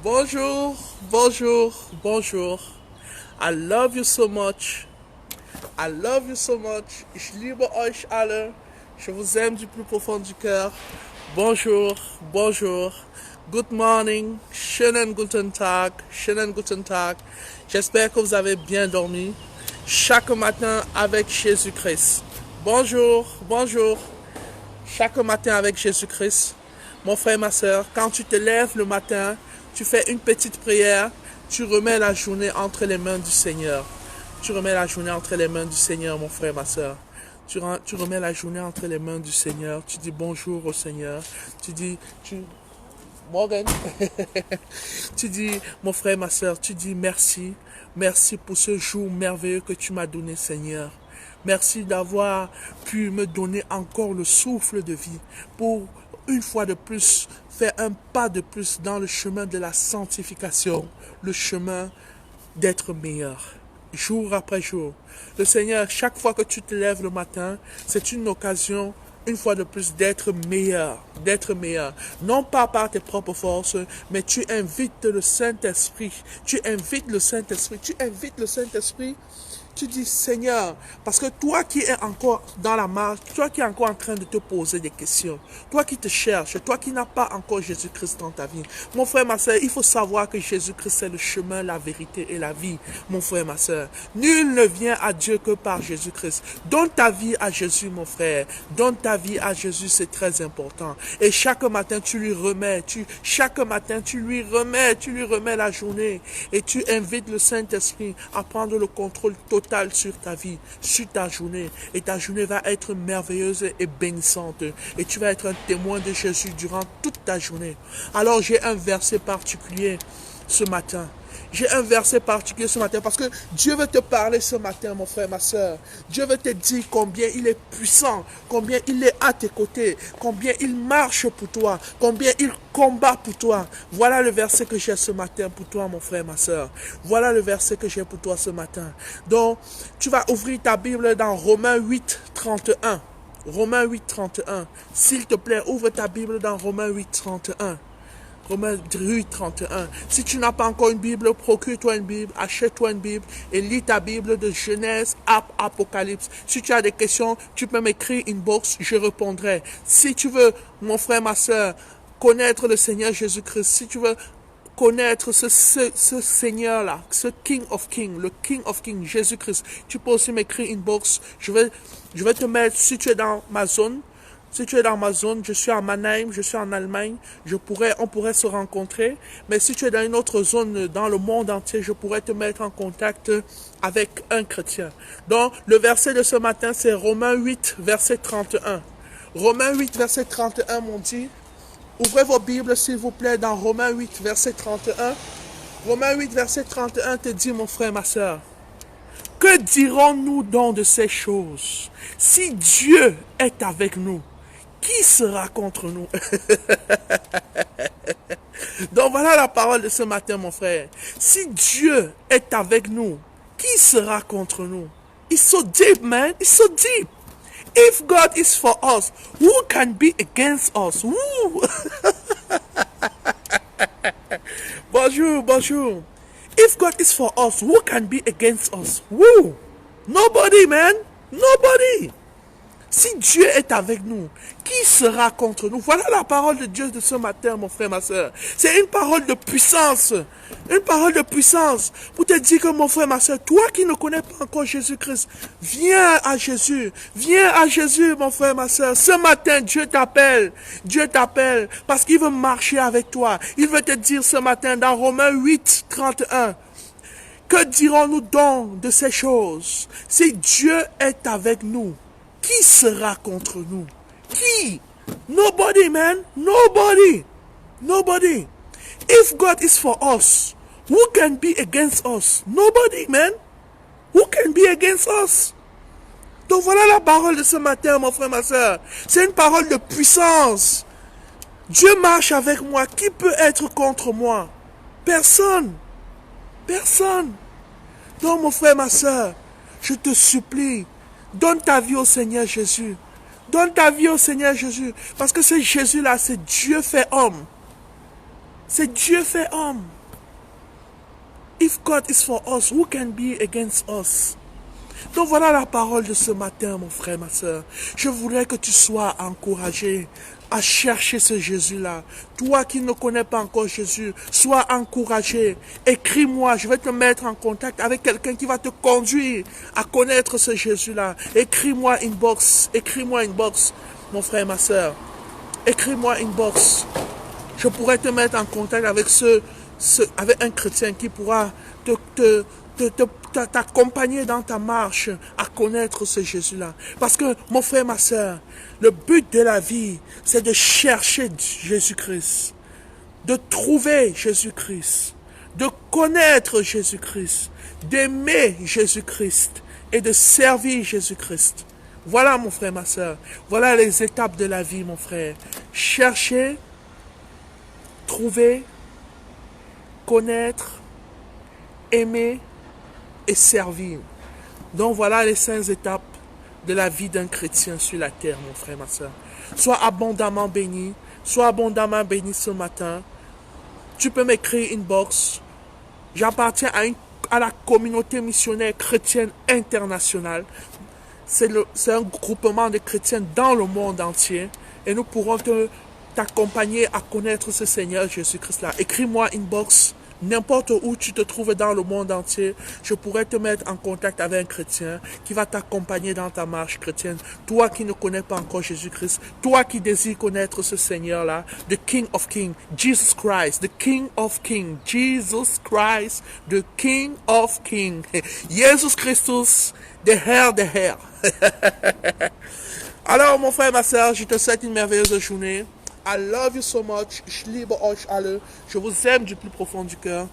Bonjour, bonjour, bonjour. I love you so much. I love you so much. Ich liebe euch alle. Je vous aime du plus profond du cœur. Bonjour, bonjour. Good morning. Schönen guten Tag. Schönen guten Tag. J'espère que vous avez bien dormi. Chaque matin avec Jésus-Christ. Bonjour, bonjour. Chaque matin avec Jésus-Christ. Mon frère, ma soeur, quand tu te lèves le matin, tu fais une petite prière, tu remets la journée entre les mains du Seigneur. Tu remets la journée entre les mains du Seigneur, mon frère, ma soeur. Tu remets la journée entre les mains du Seigneur. Tu dis bonjour au Seigneur. Morgan. Tu dis, mon frère, ma soeur, tu dis merci. Merci pour ce jour merveilleux que tu m'as donné, Seigneur. Merci d'avoir pu me donner encore le souffle de vie pour une fois de plus faire un pas de plus dans le chemin de la sanctification, le chemin d'être meilleur, jour après jour. Le Seigneur, chaque fois que tu te lèves le matin, c'est une occasion, une fois de plus, d'être meilleur, d'être meilleur. Non pas par tes propres forces, mais tu invites le Saint-Esprit, tu invites le Saint-Esprit, tu invites le Saint-Esprit. Tu dis, Seigneur, parce que toi qui es encore dans la marche, toi qui es encore en train de te poser des questions, toi qui te cherches, toi qui n'as pas encore Jésus-Christ dans ta vie, mon frère, ma soeur, il faut savoir que Jésus-Christ est le chemin, la vérité et la vie, mon frère, ma soeur. Nul ne vient à Dieu que par Jésus-Christ. Donne ta vie à Jésus, mon frère. Donne ta vie à Jésus, c'est très important. Et chaque matin, tu lui remets, chaque matin, tu lui remets la journée. Et tu invites le Saint-Esprit à prendre le contrôle total sur ta vie, sur ta journée. Et ta journée va être merveilleuse et bénissante. Et tu vas être un témoin de Jésus durant toute ta journée. Alors j'ai un verset particulier ce matin. J'ai un verset particulier ce matin parce que Dieu veut te parler ce matin, mon frère, ma soeur. Dieu veut te dire combien il est puissant, combien il est à tes côtés, combien il marche pour toi, combien il combat pour toi. Voilà le verset que j'ai ce matin pour toi, mon frère, ma soeur. Voilà le verset que j'ai pour toi ce matin. Donc, tu vas ouvrir ta Bible dans Romains 8, 31. Romains 8, 31. S'il te plaît, ouvre ta Bible dans Romains 8, 31. Romains 8, 31. Si tu n'as pas encore une Bible, procure-toi une Bible, achète-toi une Bible et lis ta Bible de Genèse à Apocalypse. Si tu as des questions, tu peux m'écrire inbox, je répondrai. Si tu veux, mon frère, ma soeur, connaître le Seigneur Jésus-Christ, si tu veux connaître ce Seigneur-là, ce King of Kings, le King of Kings, Jésus-Christ, tu peux aussi m'écrire inbox. Je vais te mettre, si tu es dans ma zone, si tu es dans ma zone, je suis à Mannheim, je suis en Allemagne, on pourrait se rencontrer. Mais si tu es dans une autre zone dans le monde entier, je pourrais te mettre en contact avec un chrétien. Donc, le verset de ce matin, c'est Romains 8, verset 31. Romains 8, verset 31, m'ont dit. Ouvrez vos Bibles, s'il vous plaît, dans Romains 8, verset 31. Romains 8, verset 31 te dit, mon frère, ma soeur, que dirons-nous donc de ces choses? Si Dieu est avec nous, qui sera contre nous? Donc voilà la parole de ce matin, mon frère. Si Dieu est avec nous, qui sera contre nous? It's so deep, man. It's so deep. If God is for us, who can be against us? Woo! Bonjour, bonjour. If God is for us, who can be against us? Woo! Nobody, man. Nobody. Si Dieu est avec nous, qui sera contre nous? Voilà la parole de Dieu de ce matin, mon frère, ma soeur. C'est une parole de puissance. Une parole de puissance. Pour te dire que, mon frère, ma soeur, toi qui ne connais pas encore Jésus-Christ, viens à Jésus. Viens à Jésus, mon frère, ma soeur. Ce matin, Dieu t'appelle. Dieu t'appelle parce qu'il veut marcher avec toi. Il veut te dire ce matin dans Romains 8, 31. Que dirons-nous donc de ces choses? Si Dieu est avec nous, qui sera contre nous? Qui? Nobody, man. Nobody. Nobody. If God is for us, who can be against us? Nobody, man. Who can be against us? Donc voilà la parole de ce matin, mon frère, ma soeur. C'est une parole de puissance. Dieu marche avec moi. Qui peut être contre moi? Personne. Personne. Donc, mon frère, ma soeur, je te supplie, donne ta vie au Seigneur Jésus. Donne ta vie au Seigneur Jésus. Parce que ce Jésus-là, c'est Dieu fait homme. C'est Dieu fait homme. If God is for us, who can be against us? Donc voilà la parole de ce matin, mon frère, ma soeur. Je voudrais que tu sois encouragé à chercher ce Jésus-là. Toi qui ne connais pas encore Jésus, sois encouragé. Écris-moi, je vais te mettre en contact avec quelqu'un qui va te conduire à connaître ce Jésus-là. Écris-moi inbox, mon frère, ma soeur. Écris-moi inbox. Je pourrais te mettre en contact avec avec un chrétien qui pourra t'accompagner dans ta marche à connaître ce Jésus-là. Parce que, mon frère, ma soeur, le but de la vie, c'est de chercher Jésus-Christ, de trouver Jésus-Christ, de connaître Jésus-Christ, d'aimer Jésus-Christ et de servir Jésus-Christ. Voilà, mon frère, ma soeur. Voilà les étapes de la vie, mon frère. Chercher, trouver, connaître, aimer et servir. Donc voilà les 5 étapes de la vie d'un chrétien sur la terre, mon frère, ma soeur. Sois abondamment béni, ce matin. Tu peux m'écrire inbox. J'appartiens à la communauté missionnaire chrétienne internationale. C'est un groupement de chrétiens dans le monde entier. Et nous pourrons t'accompagner à connaître ce Seigneur Jésus-Christ-là. Écris-moi inbox. N'importe où tu te trouves dans le monde entier, je pourrais te mettre en contact avec un chrétien qui va t'accompagner dans ta marche chrétienne. Toi qui ne connais pas encore Jésus-Christ, toi qui désires connaître ce Seigneur-là, the King of Kings, Jesus Christ, the King of Kings, Jesus Christ, the King of Kings, Jesus Christus, the Herr, the Herr. Alors, mon frère, ma soeur, je te souhaite une merveilleuse journée. I love you so much. Ich liebe euch alle. Je vous aime du plus profond du cœur.